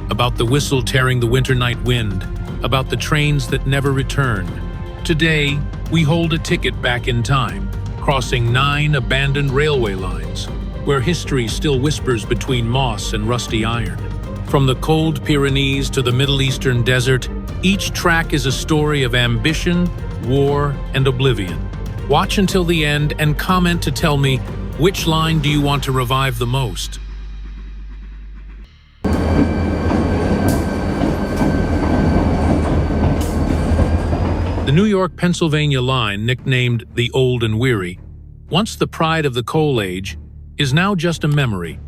about the whistle tearing the winter night wind, about the trains that never return. Today, we hold a ticket back in time, crossing 9 abandoned railway lines, where history still whispers between moss and rusty iron. From the cold Pyrenees to the Middle Eastern desert, each track is a story of ambition, war, and oblivion. Watch until the end and comment to tell me, which line do you want to revive the most? The New York-Pennsylvania line, nicknamed the Old and Weary, once the pride of the coal age, is now just a memory.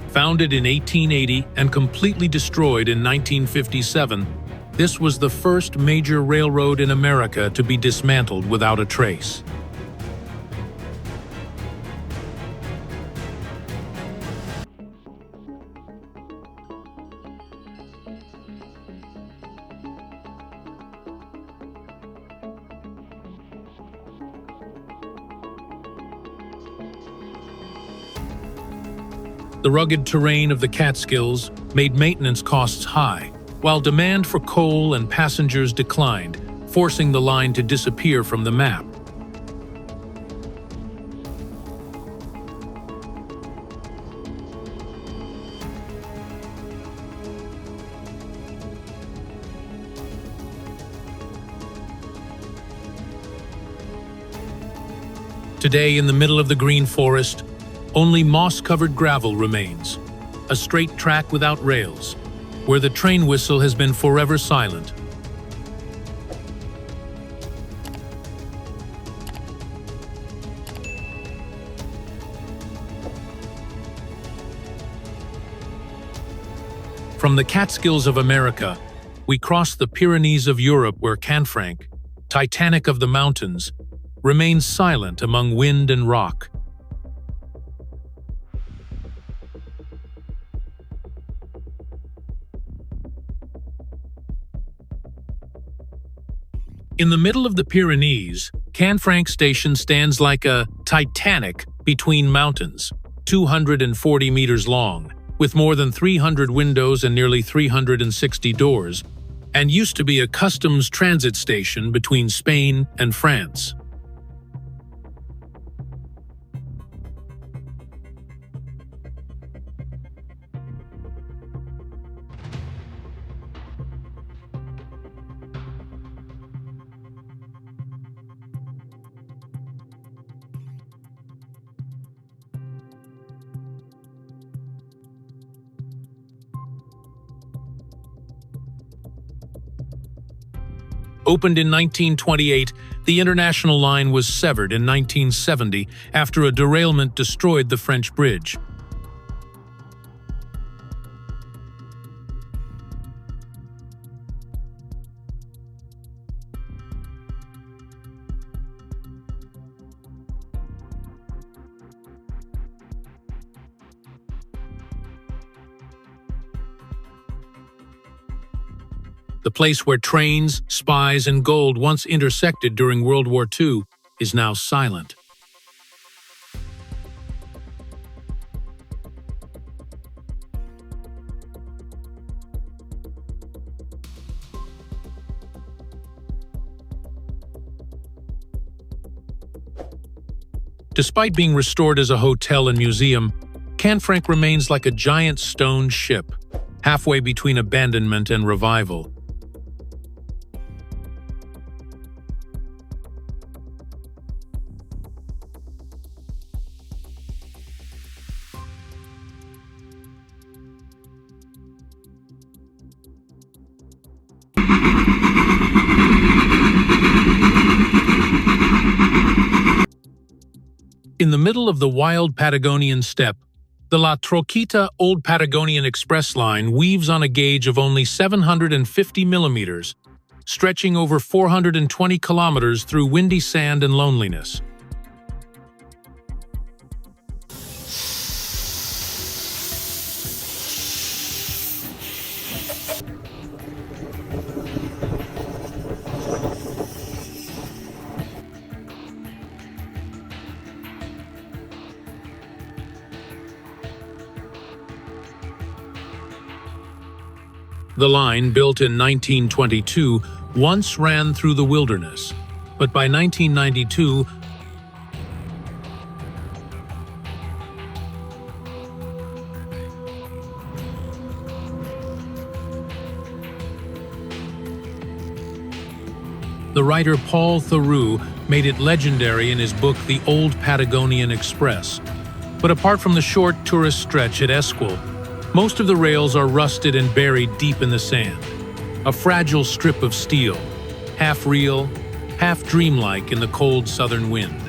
Founded in 1880 and completely destroyed in 1957, this was the first major railroad in America to be dismantled without a trace. The rugged terrain of the Catskills made maintenance costs high, while demand for coal and passengers declined, forcing the line to disappear from the map. Today, in the middle of the green forest, only moss-covered gravel remains, a straight track without rails, where the train whistle has been forever silent. From the Catskills of America, we cross the Pyrenees of Europe, where Canfranc, Titanic of the mountains, remains silent among wind and rock. In the middle of the Pyrenees, Canfranc Station stands like a Titanic between mountains, 240 meters long, with more than 300 windows and nearly 360 doors, and used to be a customs transit station between Spain and France. Opened in 1928, the international line was severed in 1970 after a derailment destroyed the French bridge. The place where trains, spies, and gold once intersected during World War II is now silent. Despite being restored as a hotel and museum, Canfranc remains like a giant stone ship, halfway between abandonment and revival. In the middle of the wild Patagonian steppe, the La Troquita Old Patagonian Express line weaves on a gauge of only 750 millimeters, stretching over 420 kilometers through windy sand and loneliness. The line, built in 1922, once ran through the wilderness, but by 1992, the writer Paul Theroux made it legendary in his book The Old Patagonian Express. But apart from the short tourist stretch at Esquel, most of the rails are rusted and buried deep in the sand. A fragile strip of steel, half real, half dreamlike in the cold southern wind.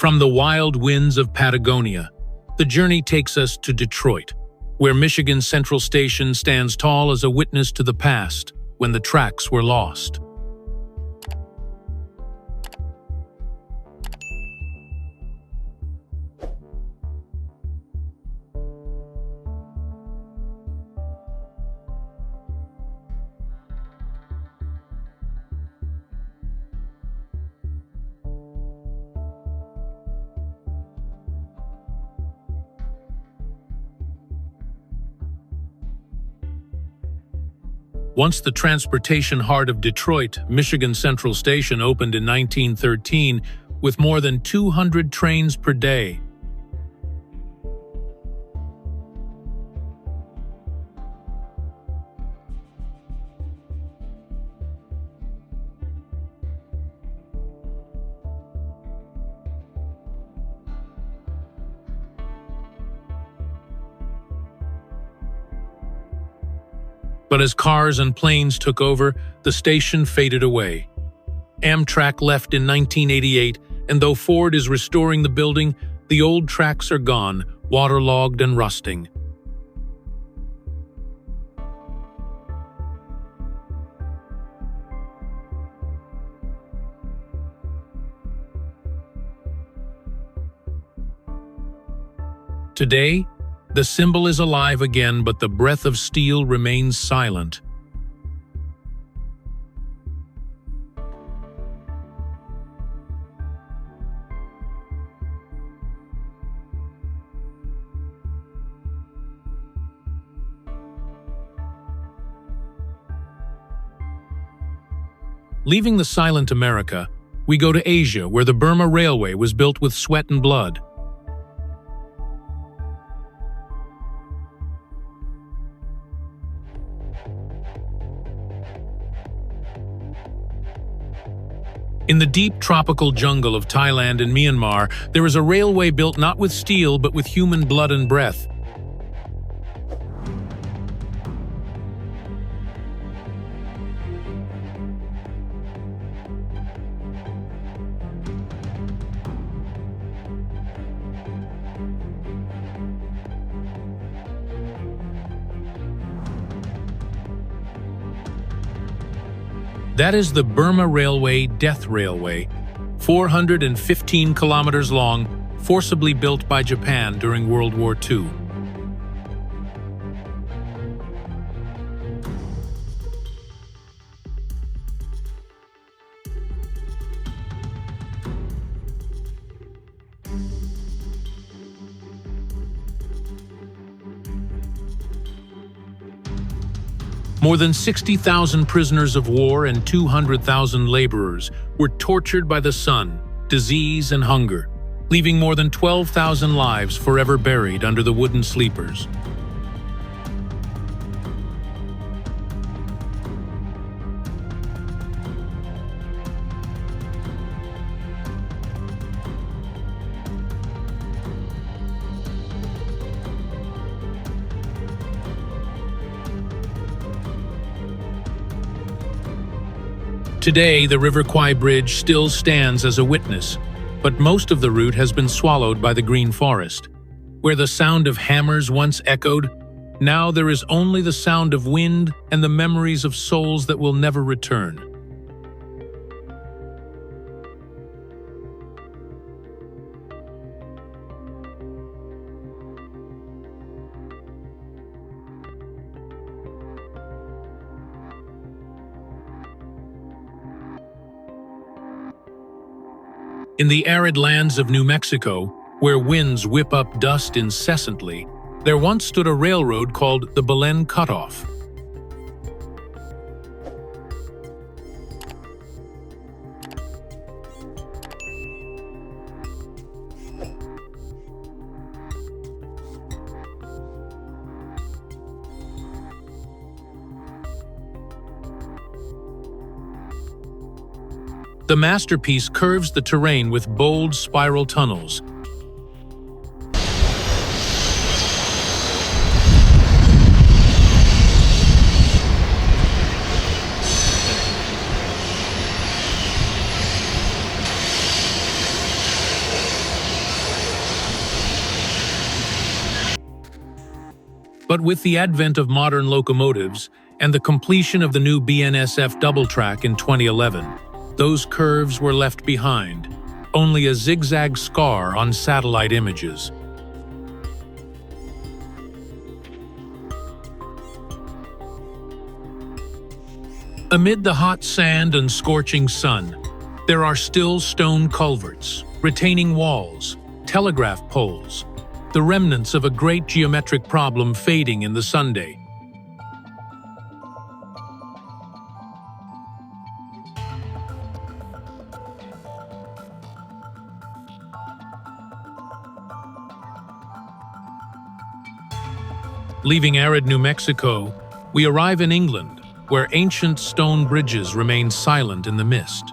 From the wild winds of Patagonia, the journey takes us to Detroit, where Michigan Central Station stands tall as a witness to the past when the tracks were lost. Once the transportation heart of Detroit, Michigan Central Station opened in 1913 with more than 200 trains per day. But as cars and planes took over, the station faded away. Amtrak left in 1988, and though Ford is restoring the building, the old tracks are gone, waterlogged and rusting. Today, the symbol is alive again, but the breath of steel remains silent. Leaving the silent America, we go to Asia, where the Burma Railway was built with sweat and blood. In the deep tropical jungle of Thailand and Myanmar, there is a railway built not with steel but with human blood and breath. That is the Burma Railway Death Railway, 415 kilometers long, forcibly built by Japan during World War II. More than 60,000 prisoners of war and 200,000 laborers were tortured by the sun, disease, and hunger, leaving more than 12,000 lives forever buried under the wooden sleepers. Today, the River Kwai Bridge still stands as a witness, but most of the route has been swallowed by the green forest. Where the sound of hammers once echoed, now there is only the sound of wind and the memories of souls that will never return. In the arid lands of New Mexico, where winds whip up dust incessantly, there once stood a railroad called the Belen Cutoff. The masterpiece curves the terrain with bold spiral tunnels. But with the advent of modern locomotives and the completion of the new BNSF double track in 2011, those curves were left behind, only a zigzag scar on satellite images. Amid the hot sand and scorching sun, there are still stone culverts, retaining walls, telegraph poles, the remnants of a great geometric problem fading in the sunday. Leaving arid New Mexico, we arrive in England, where ancient stone bridges remain silent in the mist.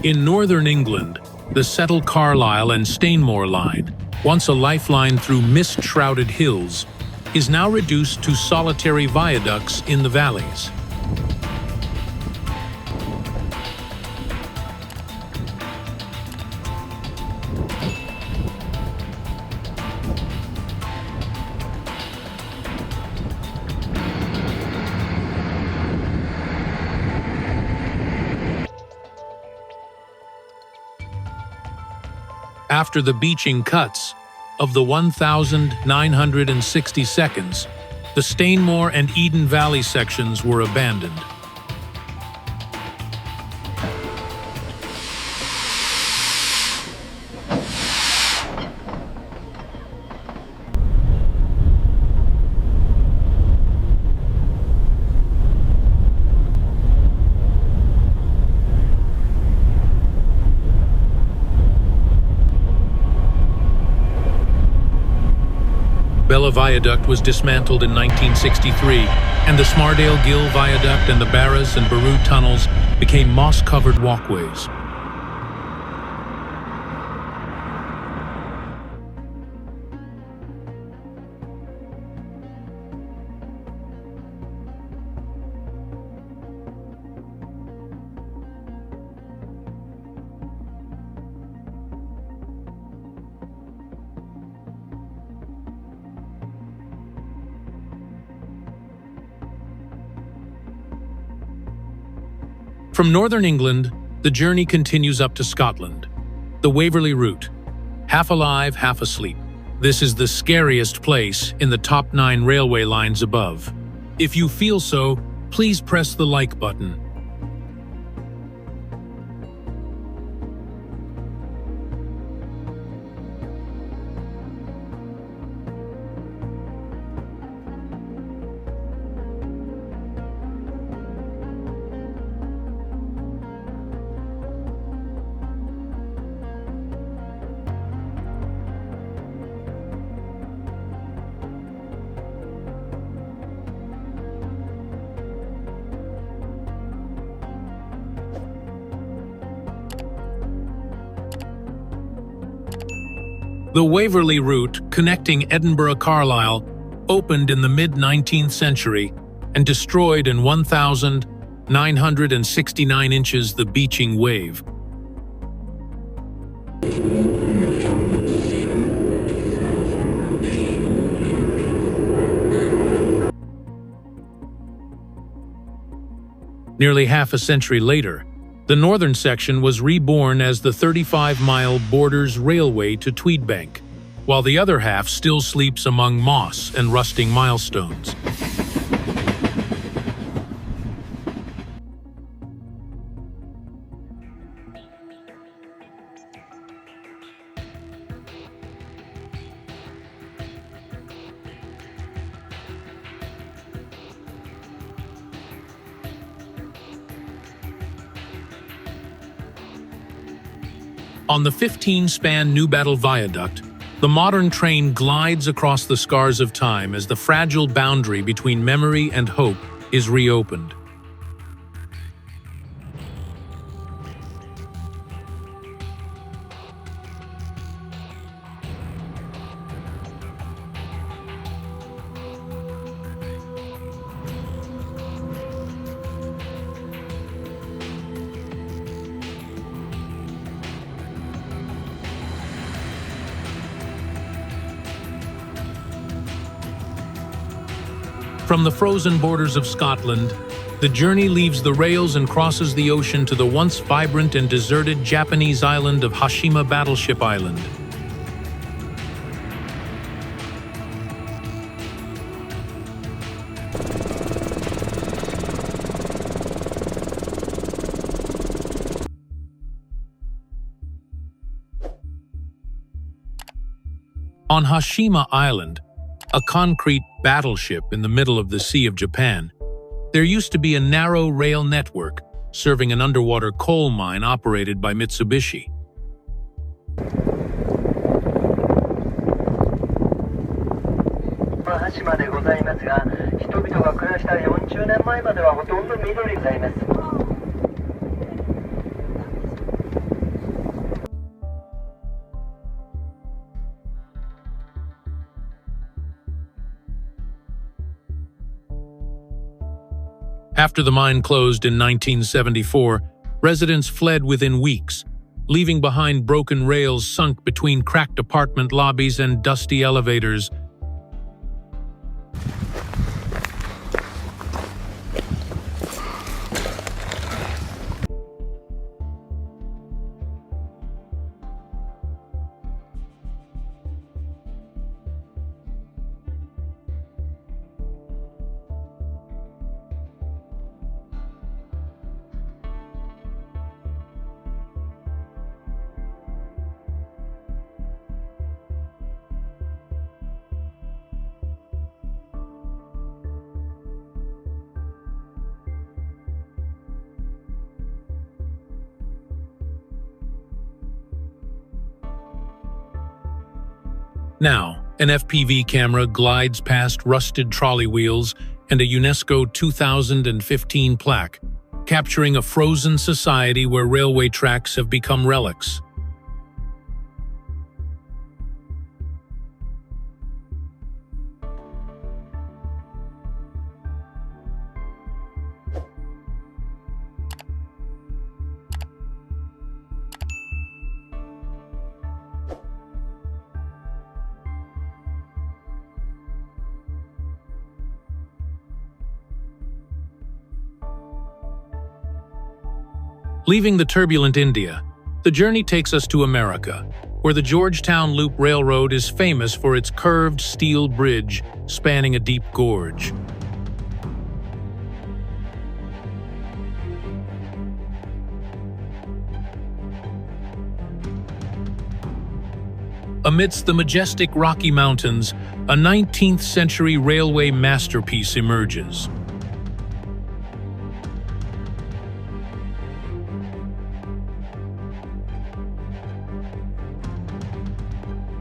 In northern England, the Settle Carlisle and Stainmore line, once a lifeline through mist-shrouded hills, is now reduced to solitary viaducts in the valleys. After the beaching cuts of the 1,960 seconds, the Stainmore and Eden Valley sections were abandoned. Bella Viaduct was dismantled in 1963, and the Smaردale Gill Viaduct and the Barras and Baru tunnels became moss-covered walkways. From northern England, the journey continues up to Scotland. The Waverley Route. Half alive, half asleep. This is the scariest place in the top 9 railway lines above. If you feel so, please press the like button. The Waverley Route, connecting Edinburgh-Carlisle, opened in the mid-19th century and destroyed in 1,969 inches the beaching wave. Nearly half a century later, The northern section was reborn as the 35-mile Borders Railway to Tweedbank, while the other half still sleeps among moss and rusting milestones. On the 15-span Newbattle Viaduct, the modern train glides across the scars of time as the fragile boundary between memory and hope is reopened. From the frozen borders of Scotland, the journey leaves the rails and crosses the ocean to the once vibrant and deserted Japanese island of Hashima Battleship Island. On Hashima Island, a concrete battleship in the middle of the Sea of Japan, there used to be a narrow rail network serving an underwater coal mine operated by Mitsubishi. After the mine closed in 1974, residents fled within weeks, leaving behind broken rails sunk between cracked apartment lobbies and dusty elevators. Now, an FPV camera glides past rusted trolley wheels and a UNESCO 2015 plaque, capturing a frozen society where railway tracks have become relics. Leaving the turbulent India, the journey takes us to America, where the Georgetown Loop Railroad is famous for its curved steel bridge spanning a deep gorge. Amidst the majestic Rocky Mountains, a 19th-century railway masterpiece emerges.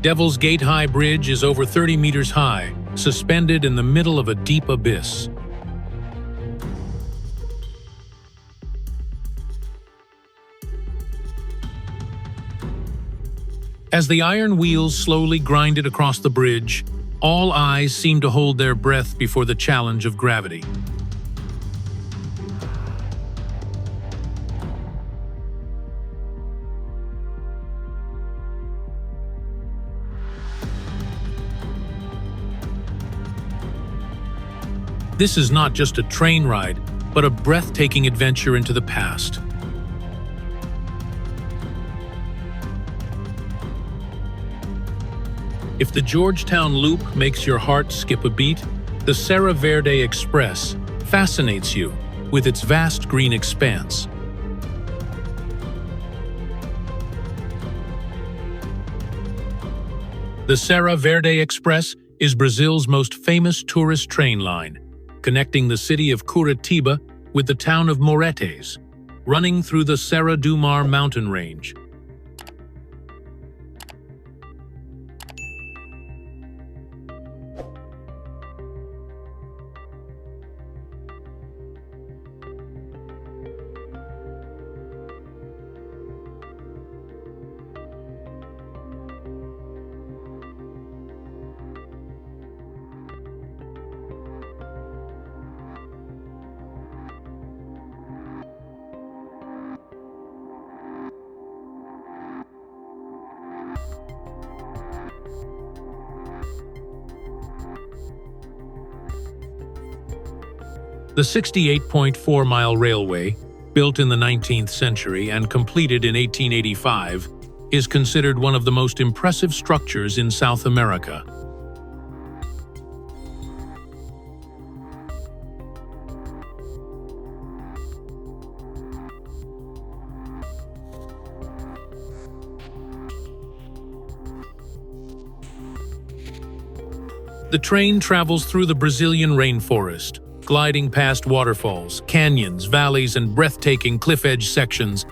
Devil's Gate High Bridge is over 30 meters high, suspended in the middle of a deep abyss. As the iron wheels slowly grinded across the bridge, all eyes seemed to hold their breath before the challenge of gravity. This is not just a train ride, but a breathtaking adventure into the past. If the Georgetown Loop makes your heart skip a beat, the Serra Verde Express fascinates you with its vast green expanse. The Serra Verde Express is Brazil's most famous tourist train line, connecting the city of Curitiba with the town of Moretes, running through the Serra do Mar mountain range. The 68.4-mile railway, built in the 19th century and completed in 1885, is considered one of the most impressive structures in South America. The train travels through the Brazilian rainforest, gliding past waterfalls, canyons, valleys, and breathtaking cliff-edge sections.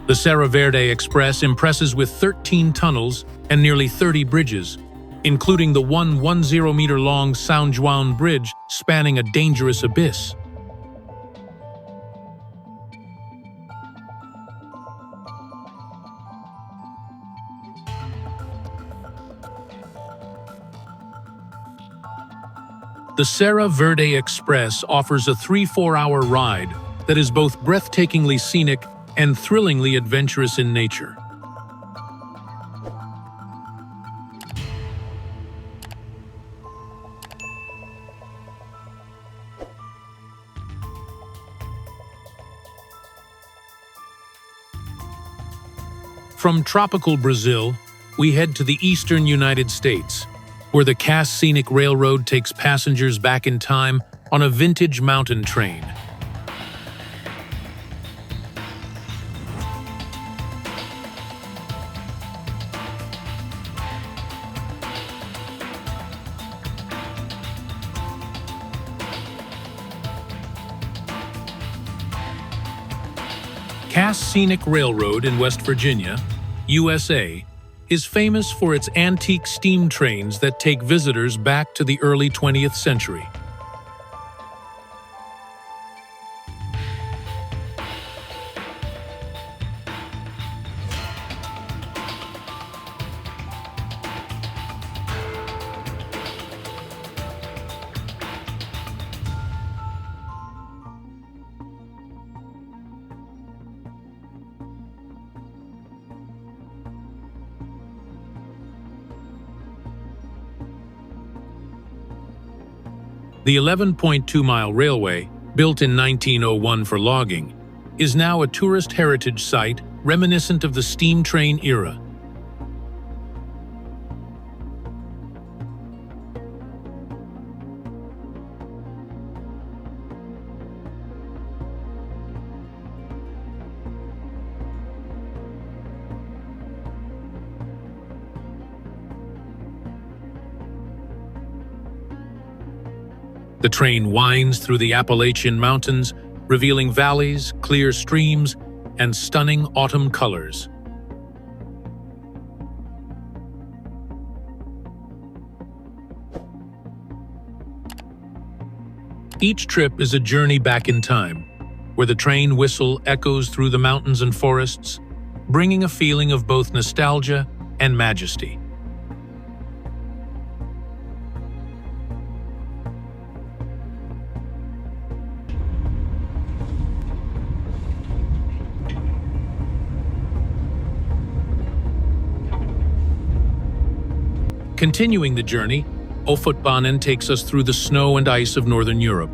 The Serra Verde Express impresses with 13 tunnels and nearly 30 bridges, including the 110-meter-long São João Bridge spanning a dangerous abyss. The Serra Verde Express offers a 3-4-hour ride that is both breathtakingly scenic and thrillingly adventurous in nature. From tropical Brazil, we head to the eastern United States, where the Cass Scenic Railroad takes passengers back in time on a vintage mountain train. Cass Scenic Railroad in West Virginia, USA, is famous for its antique steam trains that take visitors back to the early 20th century. The 11.2-mile railway, built in 1901 for logging, is now a tourist heritage site reminiscent of the steam train era. The train winds through the Appalachian Mountains, revealing valleys, clear streams, and stunning autumn colors. Each trip is a journey back in time, where the train whistle echoes through the mountains and forests, bringing a feeling of both nostalgia and majesty. Continuing the journey, Ofotbanen takes us through the snow and ice of northern Europe.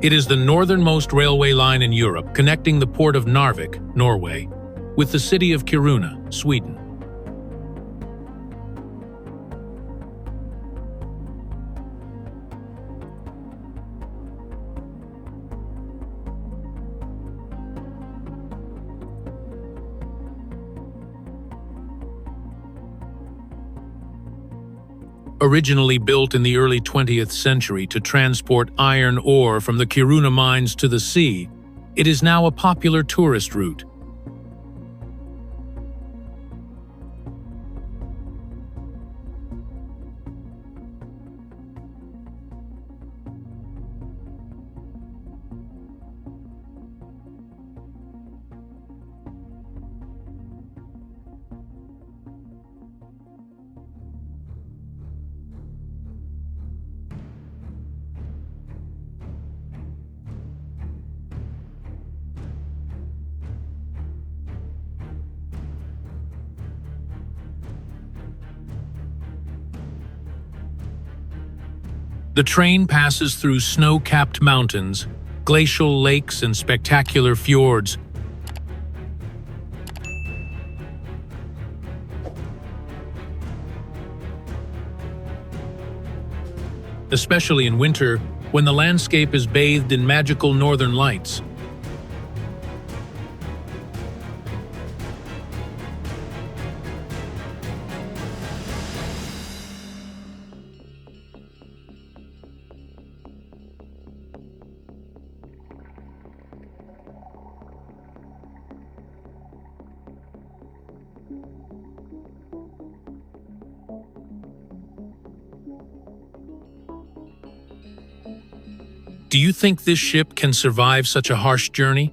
It is the northernmost railway line in Europe, connecting the port of Narvik, Norway, with the city of Kiruna, Sweden. Originally built in the early 20th century to transport iron ore from the Kiruna mines to the sea, it is now a popular tourist route. The train passes through snow-capped mountains, glacial lakes, and spectacular fjords. Especially in winter, when the landscape is bathed in magical northern lights. Do you think this ship can survive such a harsh journey?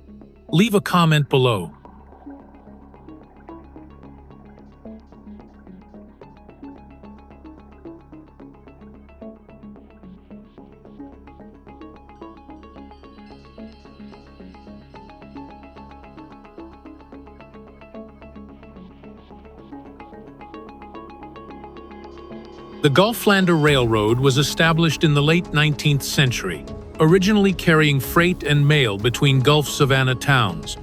Leave a comment below. The Gulflander Railroad was established in the late 19th century, originally carrying freight and mail between Gulf Savannah towns.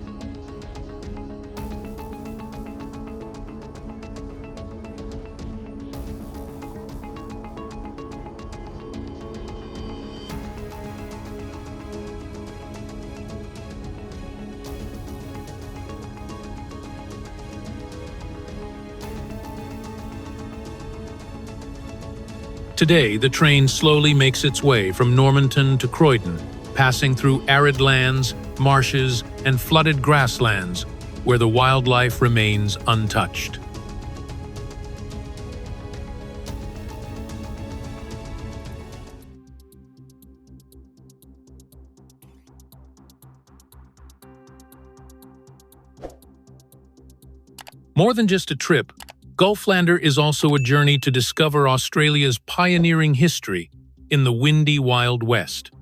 Today, the train slowly makes its way from Normanton to Croydon, passing through arid lands, marshes, and flooded grasslands, where the wildlife remains untouched. More than just a trip, Gulflander is also a journey to discover Australia's pioneering history in the windy Wild West.